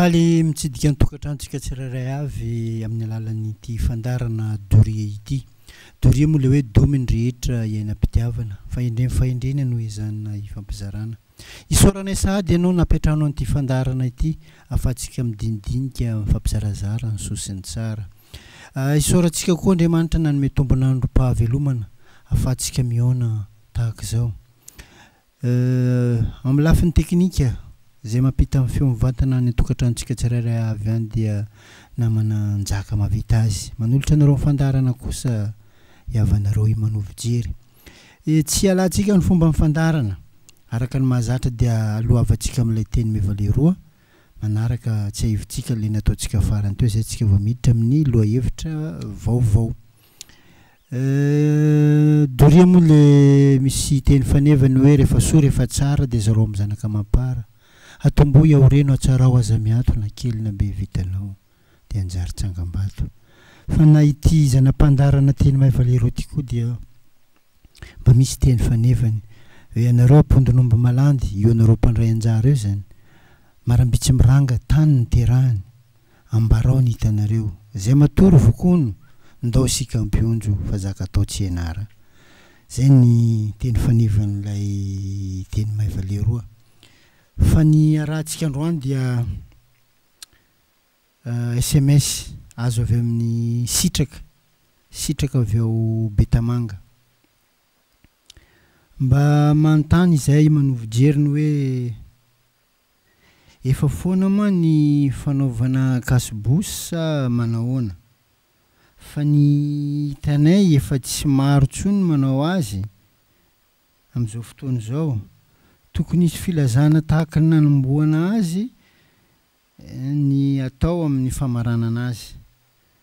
faly mitsidika ny tokantranontsika tsirairay avy amin'ny alalan'ity fandarana doria ity. Doria moa le hoe dominy rehetra iainam-pitiavana fa indreny no izany ifampizarana. Isaoranay sahady ianao napetrahanao an'ity fandarana ity afatsika midinidinika mifampizarazara ny sosiny tsara. Isaorantsika koa Andriamanitra nanome tombon'androm-pahavelomana afatsika mihaona tahaka izao. Amin'ny lafiny teknika zay mampita amin'ny feo mivantana ny tokantranontsika tsirairay avy any dia namana njaka mavita azy. Manolotra anareo fandarana kosa iavanareo imanovy jery. Tsy alantsika ny fomba mifandarana. Araka ny mahazatra dia alohavantsika amin'ilay teny mevaleroa. Manaraka tsy ahivitsika ilay nataontsika farany teo izay tsika vao miditra amin'ny lohahevitra vaovao. Doria moa le misy teny fanevany hoe rehefa soa rehefa tsara dia zareo amin'ny zanaka mampara. Atombo iaoreno atsarao aza miato na kely na be vitanao dia anjary tsangam-bato. Fa na ity zanam-pandarana teny Maivaleroa ity koa dia mba misy teny fanevany hoe ianareo ampondonomby malandy io anareo mpandray anjara eo zany. Marambitsy miranga tany ny terahany ambarao ny hitanareo zay matory vokono ndao sika ampionjo fa zaka atao tsy ianara. Zay ny teny fanevan'ilay teny Maivaleroa. Fa ny arahantsika androany dia SMS azo avy amin'ny sitraka avy ao Betamanga. Mba manontany izay manovy jeriny hoe efa foana ma ny fanaovana kasibosy sa manahoana? Fa ny hitanay efa tsy maro tsony manao azy amin'izao fotoana izao. Tokony hisy filazana tahaka ny nanomboana azy ny atao amin'ny famaranana azy.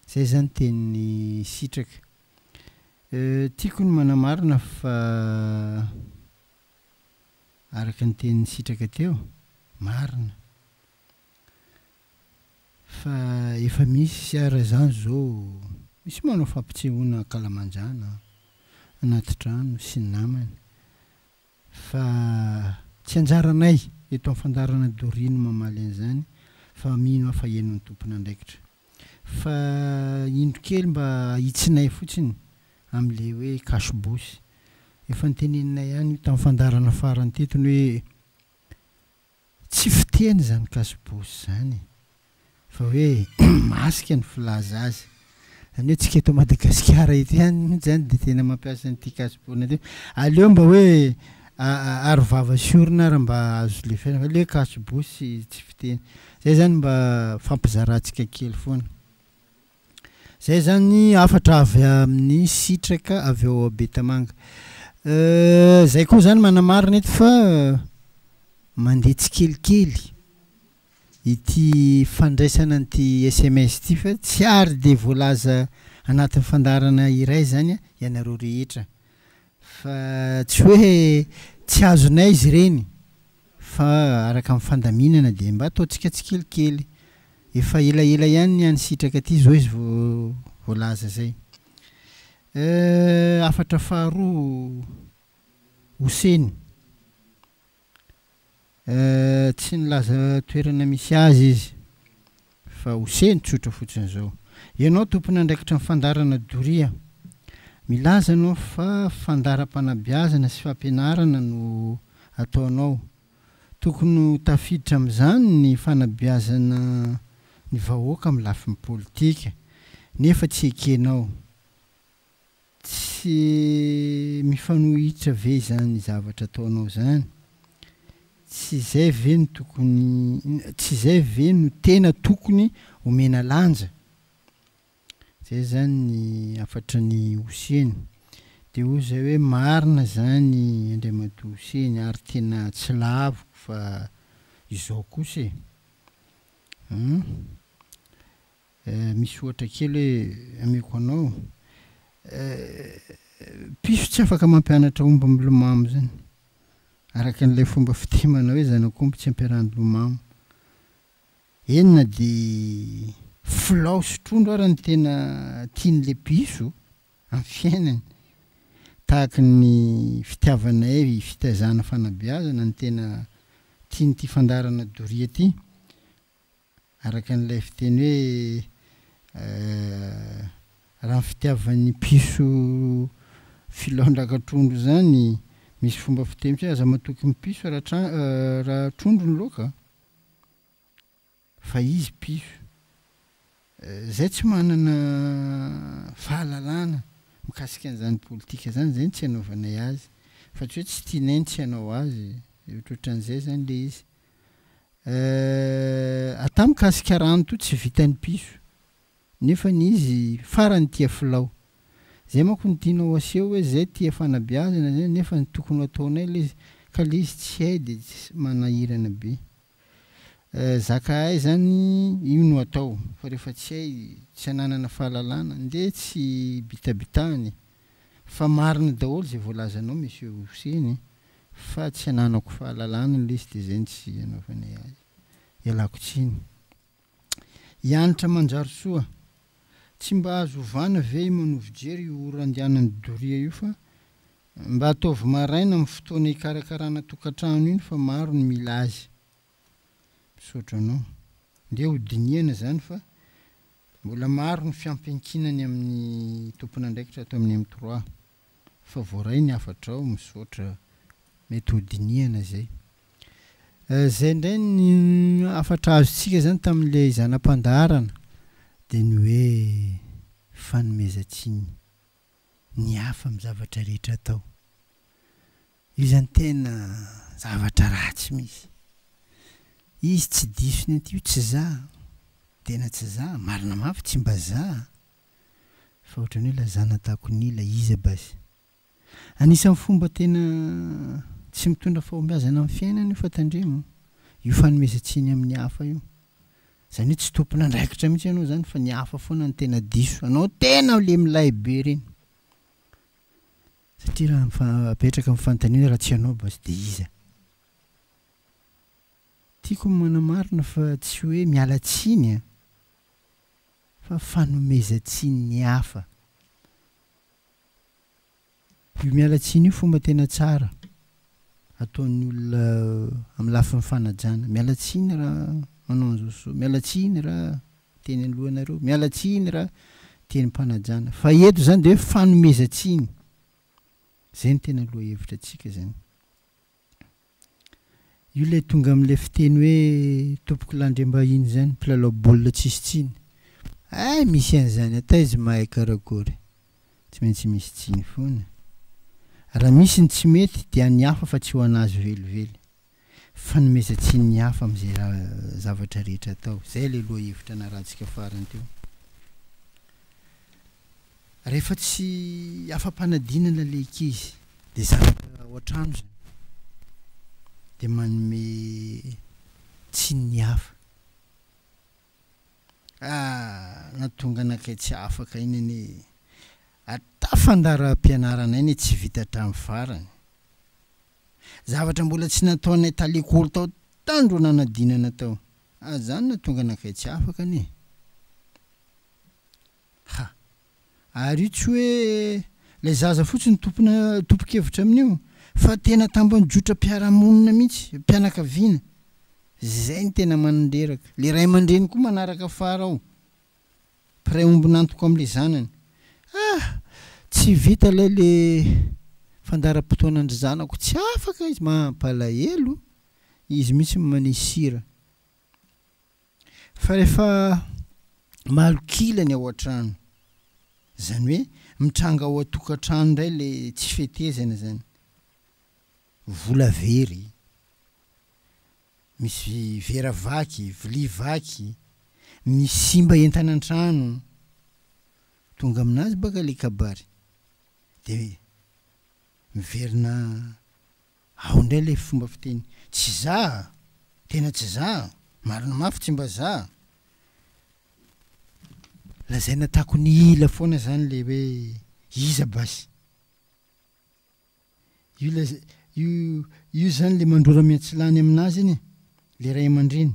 Zay zany teny sitraka. Tiako ny manamarina fa araka ny teny sitraka teo marina. Fa efa misy ara zany zao misy manao fampitsehoana kalamanjana anaty trano sy ny namany. Fa tsy anjaranay eto amin'ny fandarana Doria no mamaly an'izany fa mino afa henon'ny tompon'andraikitra. Fa indro kely mba hitsinay fotsiny amin'ilay hoe kasibosy. Efa nyteneninay ihany io tamin'ny fandarana farany tetony hoe tsy fiteny zany kasibosy zany fa hoe masika ny filaza azy. Zany hoe tsika eto Madagasikara eto ihany mihitsy zany dia tena mampiasa an'ity kasibosy teo. Aleo mba hoe ary vava sy orina raha mba azo le fiaina fa le kasibosy tsy fiteny. Zay zany mba fampizarantsika kely foana. Zay zany afatra avy amin'ny sitraka avy ao Betamanga. Zay koa zany manamarina eto fa mandeha tsikelikely ity fandraisana an'ity SMS ity fa tsy ary dia voalaza anatin'ny fandarana iray zany ianareo rehetra. Fa tsy hoe tsy azonay izy ireny fa araka amin'ny fandaminana dia mba ataontsika tsikelikely. Efa elaela ihany ny sitraka aty zao izy voalaza zay. Afatra faharoa Hoseny. Tsy nilaza toerana misy azy izy fa Hoseny tsotra fotsiny zao. Ianao tompon'andraikitra ny fandarana Doria, milaza anao fa fandaram-panabeazana sy fampianarana no ataonao. Tokony tafiditra amin'izany ny fanabeazana ny vahoaka amin'ny lafiny politika nefa tsy ekenao. Tsy mifanohitra ve zany zavatra ataonao zany? Tsy izay ve no tokony, tsy izay ve no tena tokony omena lanja? Zay zany ny afatra ny Hoseny. Dia hoy zay hoe marina zany Andriamatoa Hoseny ary tena tsy lahaviko fa izao kosa e. Misy ohatra kely hoe ameko anao piso tsy afaka mampianatra omby milomamo zany. Araka n'ilay fomba fitemana hoe zanak'omby tsy ampiarahany lomamo. Enina dia filao sy trondro ary ny tena tian'ilay piso amin'ny fiainany. Tahaka ny fitiavanay fitazana fanabeazana ny tena tian'ity fandarana Doria ity. araka n'ilay fiteny hoe raha ny fitiavan'ny piso filaondraka trondro zany misy fomba fiteny hoe aza matoky ny piso raha trondro ny loaka fa izy piso zay tsy manana fahalalana mikasika an'izany politika zany zay ny tsy hanaovanay azy fa tsy hoe tsy tianay ny tsy hanao azy ohatrohatran'izay zany le izy ata mikasika rano to tsy vitan'ny piso nefa ny izy farany tia filao zay manko ny tianao aseho hoe zay tia fanabeazana zay nefa ny tokony ataonay le izy ka le izy tsy hay de tsy manahirana be zaka hay zany io no atao fa rehefa tsy hay tsy hananana fahalalana nde tsy bitabitahany fa marina daholo zay voalazanao monsieur Hoseny fa tsy hananako fahalalana le izy de zay ny tsy hanaovanay azy ialako tsiny hianatra manjary soa tsy mba azo ovana ve manovo-jery io randianany doria io fa mba ataovy maraina amin'ny fotoana hikarakarana tokantrano iny fa maro ny mila azy misaotra anao nde hodiniana zany fa mbola maro ny fiampiankinany amin'ny tompon'andraikitra atao amin'ny M3 fa voaray ny afatra ao misaotra mety hodiniana zay zay ndray ny afatra azontsika zany tamin'le zanam-pandaharana de ny hoe fanomezantsiny ny hafa amin'ny zavatra rehetra atao io zany tena zavatra ratsy misy izy tsy disony io tsy za tena tsy za marina mafy tsy mba za fa ohatrany hoe lazana takonila izy basy anisan'ny fomba tena tsy mitondra fahombiazana amin'ny fiainana io fatandremo io fanomezantsiny amin'ny hafa io zany hoe tsy tompon'andraikitra mihitsy ianao zany fa ny hafa foana ny tena diso anao tena le milay be reny satria raha apetraka amin'ny fanontaniana raha tsy anao basy de iza tiako manamarina fa tsy hoe miala tsiny fa fanomezantsiny ny hafa io miala tsiny io fomba tena tsara ataon'ny olona amin'ny lafin'ny fanajana miala tsiny raha manao an'izao miala tsiny raha teny alohanareo miala tsiny raha teny mpanajana fa eto zany de hoe fanomezantsiny zay ny tena aloha hevitra atsika zany io le tonga amin'le fiteny hoe tompoko landrem-bahiny zany mpilalao baolina tsisy tsiny misy an'izany ata izy mahay karakory tsy maintsy misy tsiny foana raha misy ny tsy mety dia ny hafa fa tsy ho anazy velively fanomezantsiny ny hafa amin'izay zavatra rehetra atao zay le loha hevitra narantsika farany teo rehefa tsy afa-panadinana le ikizy de zavatra ao an-trano zany de manome tsiny ny hafa natonga anakay tsy afaka iny ane atafandaram-pianaranay ny tsy vita hatramin'ny farany zavatra mbola tsy nataonay talekolo tao tandro nanadinana tao zany natonga anakay tsy afaka ane ary io tsy hoe lay zaza fotsiny tompo-kevitra amin'io fa tena tambanyjotra mpiaramonina mihitsy mpianakaviana zay ny tena mananderaka le ray aman-dreny koa manaraka fara ao piray ombinantoko am'le zanany tsy vita lay le fandaram-potoanandry zanako tsy afaka izy mampalahelo izy mihitsy manisira fa rehefa malokilany ao an-trano zany hoe mitranga ao atokantrano indray le tsy fetezana zany vola very misy vera vaky vilia vaky misy simba entana an-trano tonga aminazy baka le kabary de miverina ao indray le fomba fiteny tsy za tena tsy za marina mafy tsy mba za lazay natako ny ila foana zany le hoe iza basy io zany le mandrora miantsilany aminazy iny le ray aman-dreny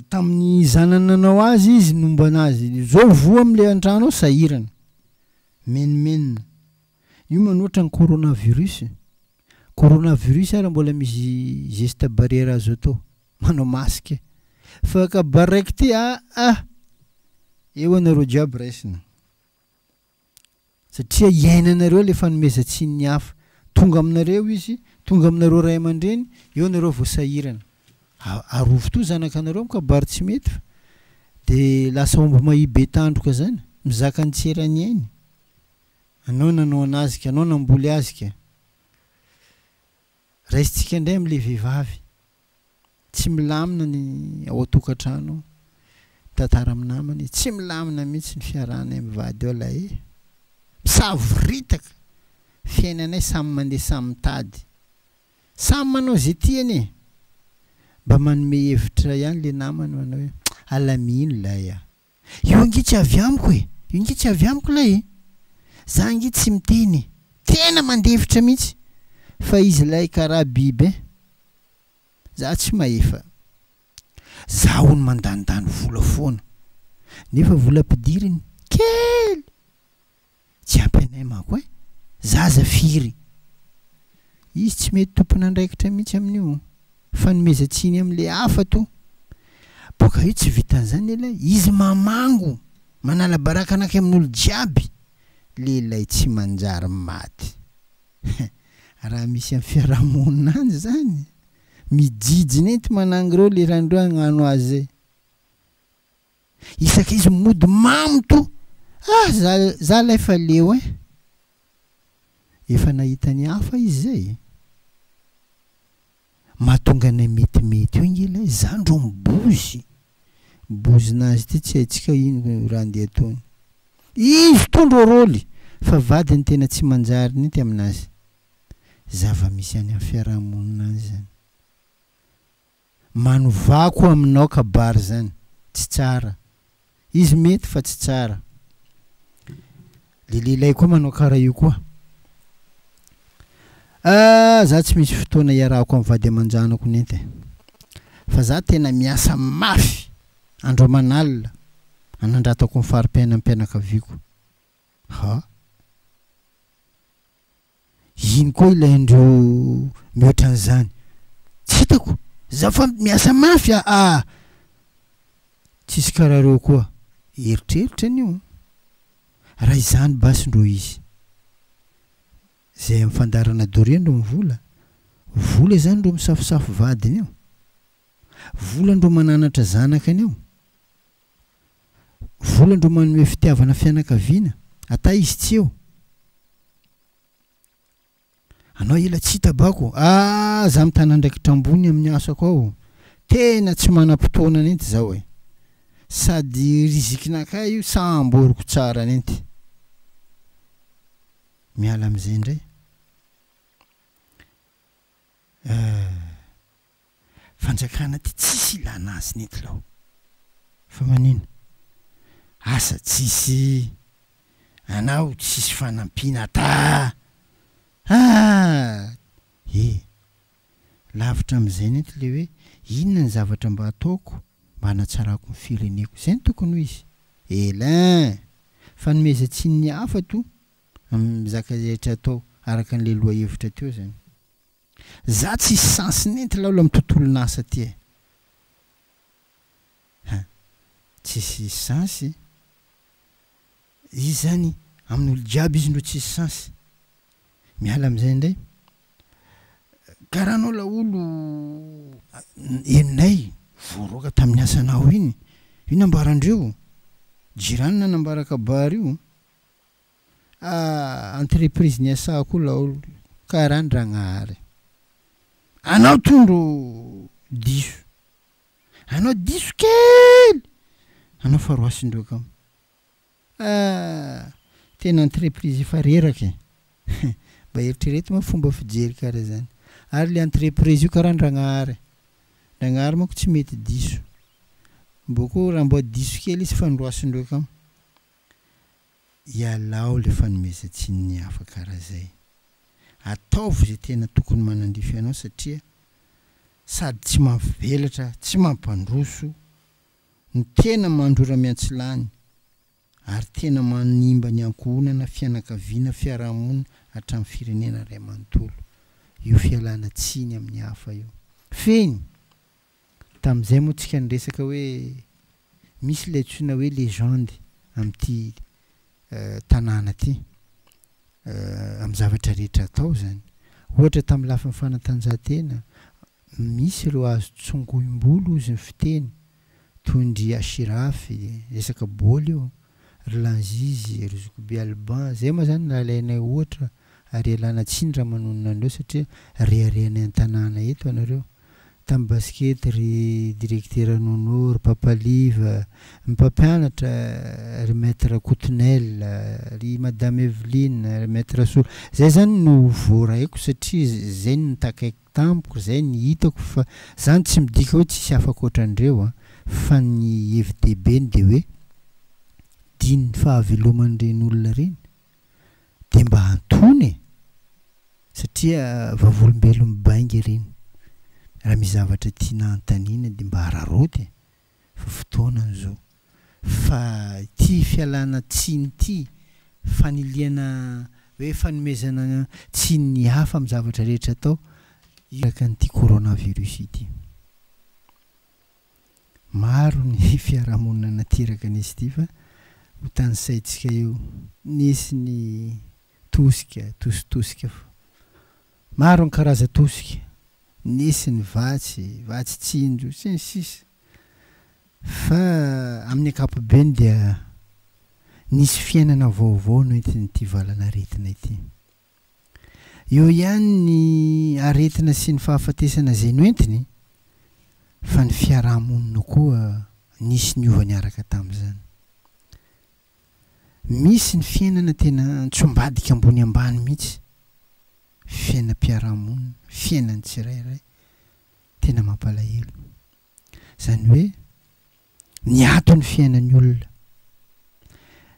tamin'ny zanananao azy izy nomba anazy zao voa am'le an-trano ao sahirana menimenina io manoatra ny coronavirus ary mbola misy geste barrière azo atao manao masque fa kabary raiky ty eo anareo jiaby raisina satria iainanareo le fanomezan-tsiny ny hafa tonga aminareo izy tonga aminareo ray aman-dreny eo anareo voasahirana arovo to zanakanareo mikabary tsy mety fa de lasa omby mahibe tandroka zany mizaka ny tserany ainy anao nanao anazy ka anao namboly azy ka raisitsika indray am'le vehivavy tsy milamina ny ao atokantrano tantara aminamany tsy milamina mihitsy ny fiarahana mivady eo lay misavoritaka fiainanay samy mandeha samy mitady samy manao zay tiany mba manome hevitra ihany le namany manao hoe alamino lay io angy tsy avy amiko io angy tsy avy amiko lay za angy tsy miteny tena mandevitra mihitsy fa izy lay karaha biby za tsy mahefa za ho ny mandanindany vola foana nefa vola ampidiriny kely tsy ampy anay manko zaza firy izy tsy mety tompona andraikitra mihitsy amin'io fanomezan-tsiny am'le hafa to boka io tsy vitan'izany ela izy mamango manala baraka anaky amin'olo jiaby lelay tsy manjary maty raha misy amin'ny fiarahamonina any zany mijijiny ety manangy reo le randreo agnano azy zay isaka izy mody mamo to za lay fa leo efa nahitany hafa izy zay mahatonga anay metimety io ingela zandro mibozy bozinazy ty tsy haitsika ino raha andeha ataony izy tondro rôly fa vady ny tena tsy manjary nety aminazy zava misy any amin'ny fiarahamonina any zany manovako aminao kabary zany tsy tsara izy mety fa tsy tsara le lehilahy koa manao karaha io koa za tsy misy fotoana iarahako amin'ny vady aman-janako nety fa za tena miasa mafy andro manalina anandratako ny fari-piaina am-pianakaviako iny koa ilaindreo mihoatra an'izany tsy hitako za fa miasa mafy tsisy karaha reo koa eritreritra an'io raha izany basindro izy zay amin'ny fandarana dorendro mivola vola zany ro misafosafo vadiny eo volandro mananatra zanakany eo volandro manome fitiavana fianakaviana ata izy tsy eo anao ela tsy hitabako za mitana ndraikitra ambony amin'ny asako ao tena tsy manam-potoana nenty zao sady rizikinakay io samboriko tsara nenty miala am'izay indray fanjakana ty tsisy ilana azy nety lao fa manino asa tsisy anao tsisy fanampiana lavitra am'izay nety le hoe inona ny zavatra mba ataoko mba hanatsarako ny fireneko zay ny tokony ho izy elin fanomezan-tsiny ny hafa to mizaka rehetra atao araka an'le loha hevitra teo zany za tsisy sansy nenty laolo amin'ny tontolo nasa ty tsisy sansy izy zany amin'olo jiaby izy ndro tsisy sansy miala am'izay indray karaha anao laolo eninay voaroaka tamin'ny asanao iny io nambarandreo jirany nanambara kabary io entreprise ny asako laolo karaha ny ragnahary anao tondro diso anao diso kely anao faroasindreo kamo tena entreprise efa reraka mba eritrereto ma fomba fijery karaha zany ary le entreprise io karaha ny ragnahary manko tsy mety diso mboko raha mba diso kely izy fandroasindreo kamo ialao le fanomezan-tsiny ny hafa karaha zay ataovy zay tena tokony manandrify anao satria sady tsy mampivelatra tsy mampandroso ny tena mandrora miantsilany ary tena manimba ny ankohonana fianakaviana fiarahamonina hatramin'ny firenena ray amanontolo io fialana tsiny amin'ny hafa io feny Tamin'izay moa tsika niresaka hoe misy ilay antsoina hoe légende amin'ity tanàna ty amin'ny zavatra rehetra atao zany. Ohatra tamin'ny lafin'ny fanatanjahantena misy ireo azo tsongoim-bolo izy ny fiteny toy ndry Asirafy resaka bôly io, Lanzizy, Rozokobe Alban, zay moa zany nalainay ohatra ary alana tsiny raha manonona andreo satria reharehanay an-tanàna eto anareo. Tamin'ny basket ry directeur Nono, ry Papaliva, ny mpampianatra ry maître Coutenel, ry madame Evelyne, ry maître Sour. Zay zany no voaraiko satria zay no takaiky tampoko, zay ny hitako fa zany tsy midika hoe tsisy afaka ohatrandreo fa ny FDB de hoe diny fahaveloman'ireny olona reny de mba antony satria vavolombelo mibainga reny. Raha misy zavatra tiana antanina de mba hararoty fa fotoana an'izao. Fa ty fialana tsiny ty faniliana hoe fanomezana tsiny ny hafa amin'ny zavatra rehetra atao iraka n'ity coronavirus ity. Maro ny fiarahamonina nateraka an'izy ity fa ho tany saitsika eo nisy ny tosika, tositosika fa maro ny karaza tosika, nisy ny vatsy tsinjo sy ny sisa. Fa amin'ny ankapobeny dia nisy fiainana vaovao no entin'ity valana aretina ity. Eo ihany ny aretina sy ny fahafatesana zay noentiny fa ny fiarahamonina koa nisy ny ova niaraka tamin'izany. Misy ny fiainana tena tsombadika ambony ambany mihitsy, fiainam-piarahamonina, fiainan'ny tsirairay tena mampalahelo. Zany hoe niato ny fiainan'ny olona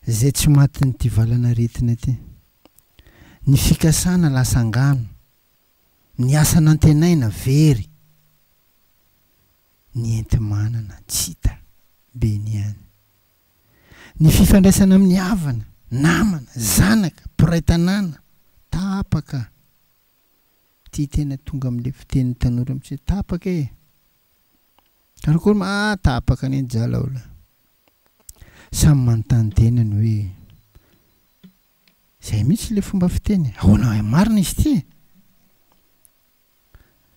zay tsy matin'ity valana aretina ty. Ny fikasana lasa angano, ny asa nantenaina very, ny enti-manana tsy hita be ny ihany. Ny fifandraisana amin'ny havana, namana, zanaka, mpiray tanàna tapaka. Ty tena tonga amin'le fiteny tanora mihitsy tapaka e. Karakory tapaka ny jalaola. Samy manontany tenany hoe zay mihitsy le fomba fiteny. Ahoana hoe marina izy ty?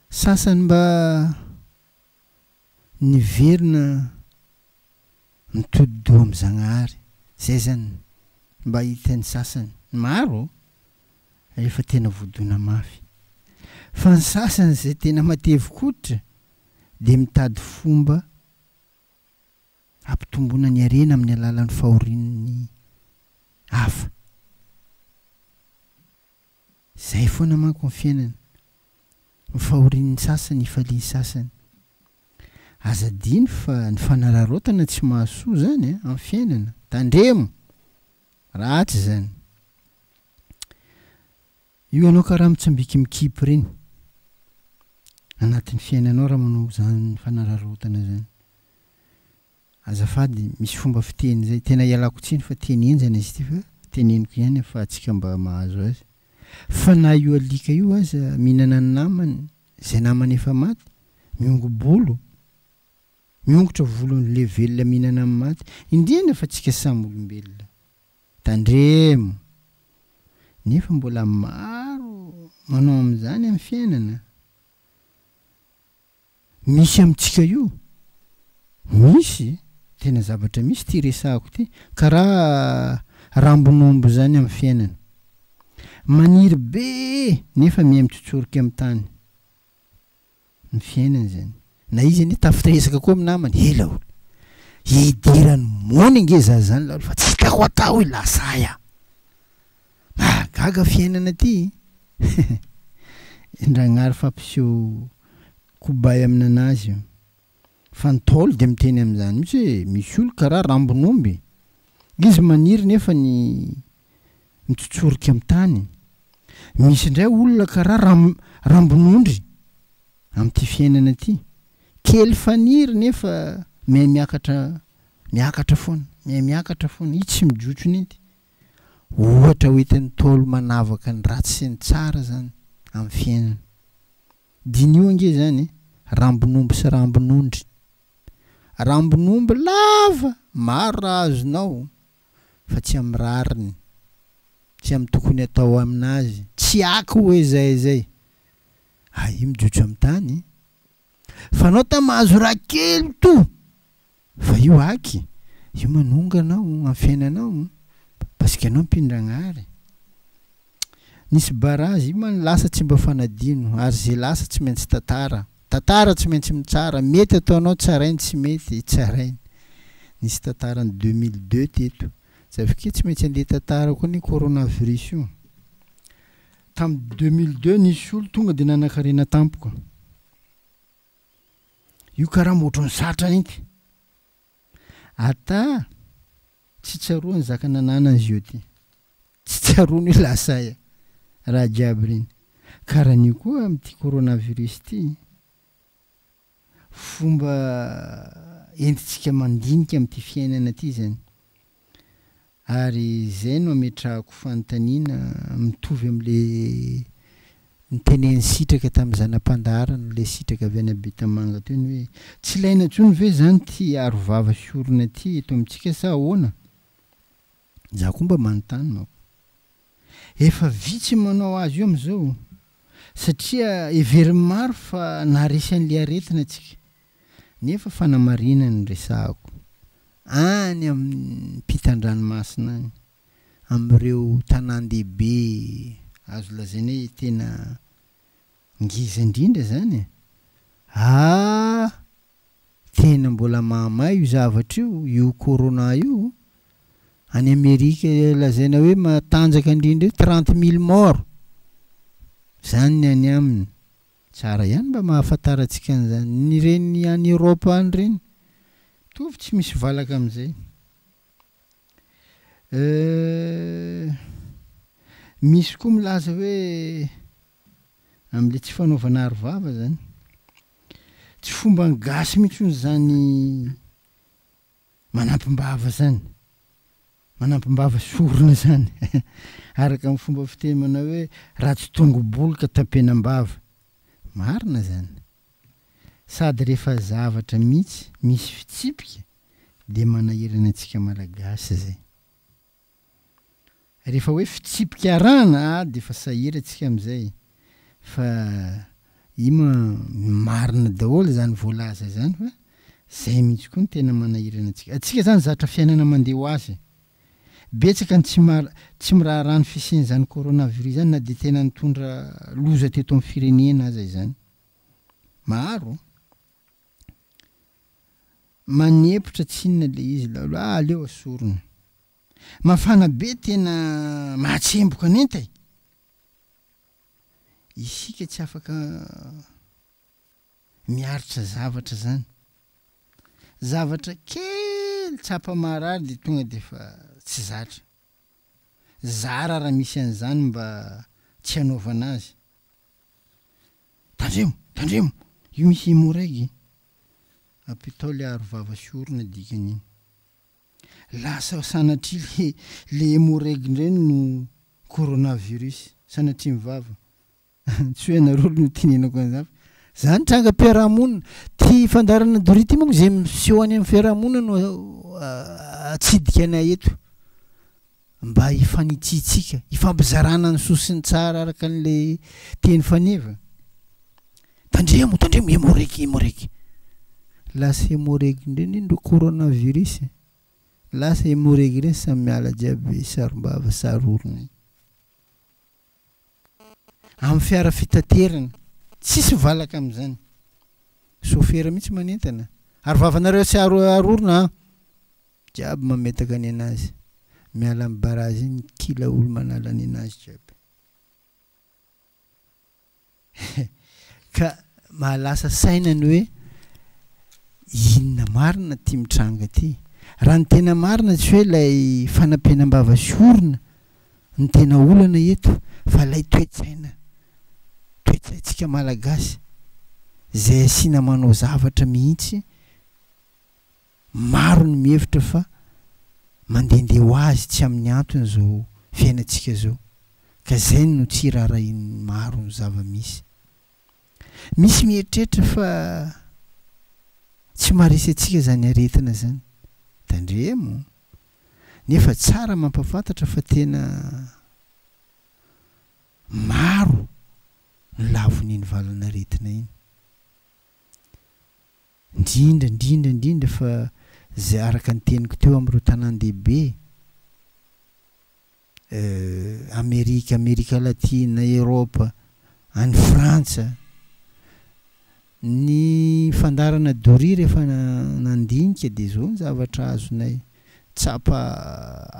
Sasany mba niverina mitodi-doha am'Zagnahary. Zay zany mba hitany sasany. Maro efa tena voadona mafy. Fa ny sasany zay tena matevi-koditra de mitady fomba ampitombona ny arena amin'ny alalan'ny fahorian'ny hafa. Zay foana manko ny fiainana. Ny fahorian'ny sasany ifalian'ny sasany. Azadiny fa ny fanararaotana tsy mahasoa zany amin'ny fiainana. Tandremo ratsy zany. Io anao karaha mitsambiky mikipy reny anatin'ny fiainanao raha manao zany fanararaotana zany. Azafady misy fomba fiteny zay tena ialako tsiny fa tenenjana izy ty fa teneniko ihany fa atsika mba mahazo azy. Fa na io alika io aza mihinana ny namany, zay namany efa maty, miongobolo, miongotra volon'le velona mihinana amin'ny maty, indrindra fa tsika samy olombelona. Tandremo. Nefa mbola maro manao amin'izany amin'ny fiainana. Misy amintsika io. Misy tena zavatra misy ty resahako ty. Karaha rambonombo zany amin'ny fiainana. Maniry be nefa miha mitsotsorika amin'ny tany. Ny fiainana zany. Na izy anie tafitresaka koa amin'ny namany. Ela olo. Hidirany mony nge zany laolo fa tsy hitako atao hoe lasaya. Gaga fiainana ty. Ndragnary fampiseho kobay amin'anazy. Fa ny taolo de miteny amin'izany mihitsy hoe misy olo karaha rambonomby. Izy maniry nefa ny mitsotsorika amin'ny tany. Misy indray olona karaha rambonondry amin'ity fiainana ty. Kely faniry nefa miakatra foana. Miakatra foana. I tsy mijotso ninty. Ohatra ho hitan'ny taolo manavaka ny ratsy sy ny tsara zany amin'ny fiainana. Dinio ange zany rambonomby sy rambonondry rambonomby lava maro raha azonao fa tsy amin'ny rariny tsy amin'ny tokony atao aminazy tsy ako hoe zay io mijotso amin'ny tany fa anao ta mahazo raha kely to fa io aky io manonga anao amin'ny fiainanao parce que anao mpindragnary nisy barazy io man lasa tsy mba fanadino ary zay lasa tsy maintsy tantara tsy maintsy mitsara mety ataonao tsarainy tsy mety tsarainy nisy tantarany 2002 teto zavake tsy maintsy andeha tantara koa ny coronavirus io tamin'ny 2002 nisy olo tonga dia nanankarena tampoka io karaha motrony satra inty ata tsy tsaroany zaka nanana izy io ty tsy tsaroany hoe lasaya raha jiaby reny karaha nio koa amin'ity coronavirus ty fomba entitsika mandinika amin'ity fiainana ty zany ary zay no ametrahako fanontaniana mitovy amin'le niteneny sitraka tamin'ny zanam-pandarana le sitraka avy any Betamanga teo ny hoe tsy ilaina intsony ve zany ty arovava sy orona ty eto amintsika sa ahoana za koa mba manontany manko efa vitsy manao azy io amin'izao satria everiny maro fa naharesy an'le aretina atsika nefa fanamarinana ny resahako any amin'ny mpitan-dranomasina any amin'ireo tanan-dehibe azo lazaina hoe tena ngiza indrindra zany tena mbola mahamay io zavatra io corona io any Amerika lazaina hoe matanjaka indrindra hoe 30 000 mort zany ny any aminy tsara ihany mba mahafantaratsika an'izany ny reny any Europe any reny tovy tsy misy valaka amin'izay misy koa milaza hoe amin'le tsy fanaovana arovava zany tsy fomba ngasy mihitsy zany manampimbava zany manampimbava sorona zany araka amin'ny fomba fiteny manao hoe raha tsy tongo-boloka tampenam-bava marina zany sady rehefa zavatra mihitsy misy fitsipika dia manahirana antsika malagasy zay rehefa hoe fitsipika arana dia efa sahira antsika amin'izay fa marina daholo zany voalaza zany fa zay mihitsy koa ny tena manahirana atsika zany zatra fiainana mandeha ho azy betsaka ny tsy miraharany fisiany zany coronavirus zany na dia tena nitondra loza teto amin'ny firenena aza izany maro manepotra tsinona le izy aleo asorona mafana be tena mahatsemboka nentay isika tsy afaka miaritra zavatra zany zavatra kely tsapa marary dia tonga dia efa tsy zatra zara raha misy an'izany mba tsy hanaovana azy tandremo io misy moraigy ampitao le arovava sy orona dikan'iny lasa sanatria le moraigy ndreny no coronavirus sanatria mivava tsy hoe narolo no tenenako an'izany zany tranga mpiarahamonina ty fandarana doria ty monko zay miseho any amin'ny fiarahamonina no atsidika anay eto mba hifanitsitsika hifampizarana ny sosiny tsara araka an'le teny faneva tandremo emoraiky lasa emoraiky ndreny ino ro coronavirus lasa emoraiky ireny samy miala jiaby sarombava sarorona amin'ny fiara fitaterana tsisy valaka amin'izany sofera mihitsy manentana arovavanareo sy arorona jiaby mametaka any anazy miala amin'ny barazy iny kila olo manala any anazy jiaby ka mahalasa sainany hoe inona marina ty mitranga ty raha ny tena marina tsy hoe ilay fanampenam-bava sy orona ny tena olana eto fa ilay toetsaintsika malagasy zay asiana manao zavatra mihitsy maro ny mihevitra fa mandehandeha ho azy tsy amin'ny antony zao fiainantsika zao ka zay no tsy raharahin'ny maro ny zava-misy mieritreritra fa tsy maharesy atsika zany aretina zany tandremo nefa tsara mampafantatra fa tena maro ny lavon'iny valanaretina iny indrindra fa zay araka ny teniko teo amin'ireo tanan-dehibe Amerika Latina, Eropa, any Frantsa, ny fandarana Dory rehefa nandinika dia zao ny zavatra azonay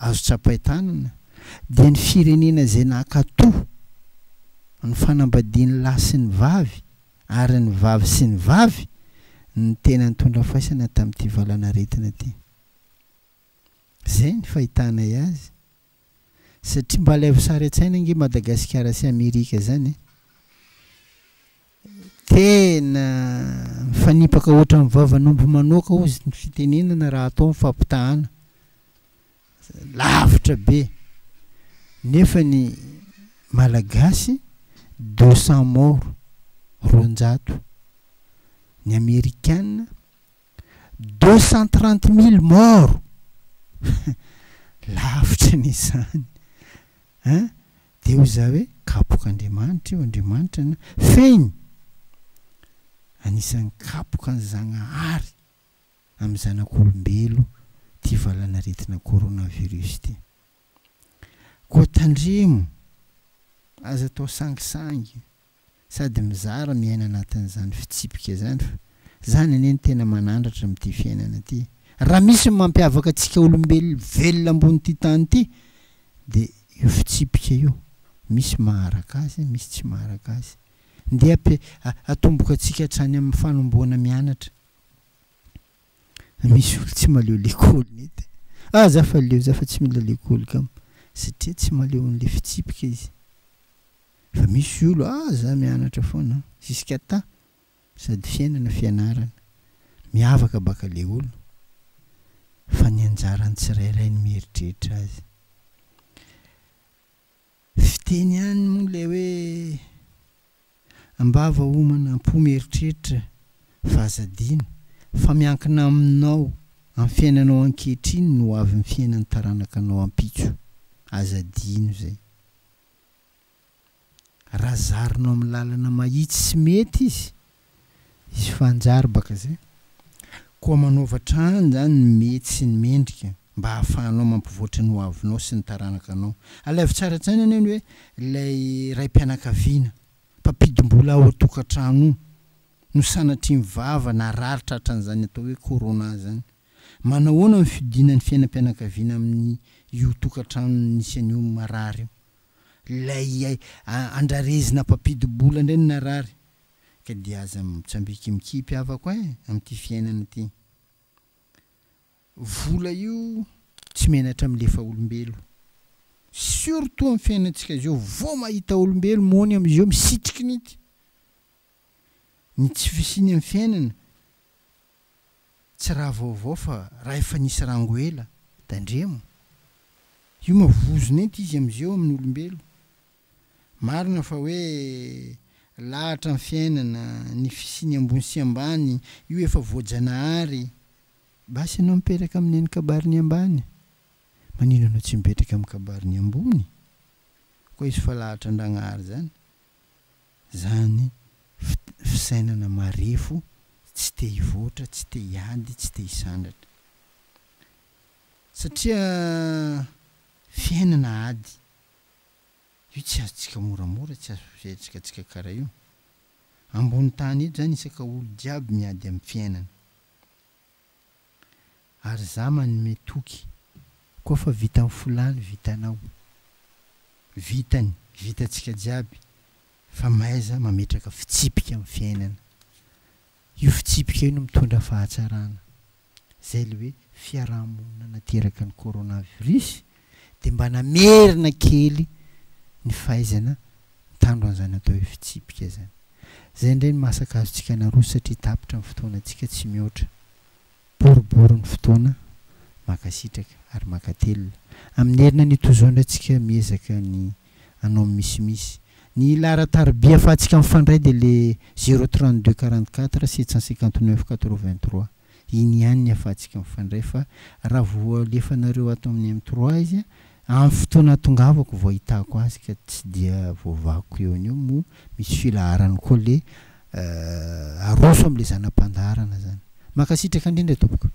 azo tsapain-tanana dia ny firenena zay nakatoa ny fanambadiany lahy sy ny vavy ary ny vavy sy ny vavy ny tena nitondra faisana tamin'ity valanaretina ty. Zay ny fahitanay azy satria mba lay sary an-tsaina nge Madagasikara sy Amerika zany tena mifanipaka ohatra ny vavanombo manoka ozy ny fitenenana raha atao mifampitahana lavitra be nefa ny malagasy 200 mort 200 ny américaine 230 000 mort lavitra n'izany dia ho za hoe kapoka Andriamanitra io Andriamanitra na feiny anisan'ny kapoka ny Zagnahary amin'ny zanak'olombelo ty valanaretina coronavirus ty koa tandremo aza atao sangisangy sady mizara miaina anatin'izany fitsipika zany zany ane ny tena manandratra amin'ity fiainana ty raha misy mampiavaka antsika olombelo velona ambony ty tany ty dia io fitsipika io misy maharaka azy misy tsy maharaka azy ndeha atomboka antsika hatrany amin'ny fanomboana mianatra misy olo tsy maleo lekôly nety za fa leo za fa tsy mila lekôly kam satria tsy maleo n'le fitsipika izy fa misy olo za mianatra foana jusqu'à ta sady fiainana fianarana miavaka baka le olo fa ny anjarany tsirairay ny mieritreritra azy fiteny ihany moa lay hoe ambava homana ampo mieritreritra fa azadino fa miankina aminao amin'ny fiainanao ankehitriny no avy ny fiainan'ny taranakanao ampitso azadino zay raha zarinao amin'ny lalana mahitsy sy mety izy fanjary baka zay koa manaovatra any zany ny mety sy ny mendrika mba hahafahanao mampivoatra ny hoavinao sy ny taranakanao alaivy tsara tsany any hoe ilay raim-pianakaviana mpampidimbola ao atokantrano no sanatry ny vava na raritra hatran'izany atao hoe corona zany manahoana ny fidinany fiainam-pianakaviana amin'ny io tokantrano nisy an'io marary io lay andrarezina mpampidibola indray ny narary ka dia aza mitsambikimikipy avako amin'ity fiainana ity vola io tsy menatra amin'lefa olombelo surtout amin'ny fiainantsika zao vao mahita olombelo mony amin'izao misitriky nity ny tsy fisiny amin'ny fiainana tsy raha vaovao fa raha efa nisy rangoela tandremo io mavozona ety izy amin'izao amin'ny olombelo marina fa hoe lahatra ny fiainana ny fisiny ambony sy ambany io efa voajanahary basy ianao mipetraka amin'ny kabariny ambany manino anao tsy mipetraka amin'ny kabariny ambony koa izy fa lahatra an-dragnahary zany fisainana marefo tsy te hivoatra tsy te hiady tsy te hisandratra satria fiainana ady io tsy azotsika moramora tsy azo fiaitsikatsika karaha io ambony tany eto zany isaka olo jiaby miady amin'ny fiainana ary za manome toky koa fa vita amin'ny folany vitanao vitatsika jiaby fa maiza mametraka fitsipika amin'ny fiainana io fitsipika io no mitondra fahatsarana zay le hoe fiarahamonina nateraka ny coronavirus dia mba namerina kely ny fahaizana tandro an'izany atao hoe fitsipika zany zay indray ny masaka azotsika naroa satria tapitra ny fotoana antsika tsy mihoatra boribory ny fotoana makasitraka ary makatelona amin'ny herina nytozao indray tsika miezaka ny anao misimisy ny laratarbia afahantsika mifandray dia le 032 44 759 83 iny ihany ny afahantsika mifandray fa raha voalefanareo ato amin'ny M3 izy amin'ny fotoana tongavako vao hitako azy ka tsy dia voavako eo an'io mo misy filaharany koa le aroso am'le zanam-pandarana zany makasitraka indrindra tompoko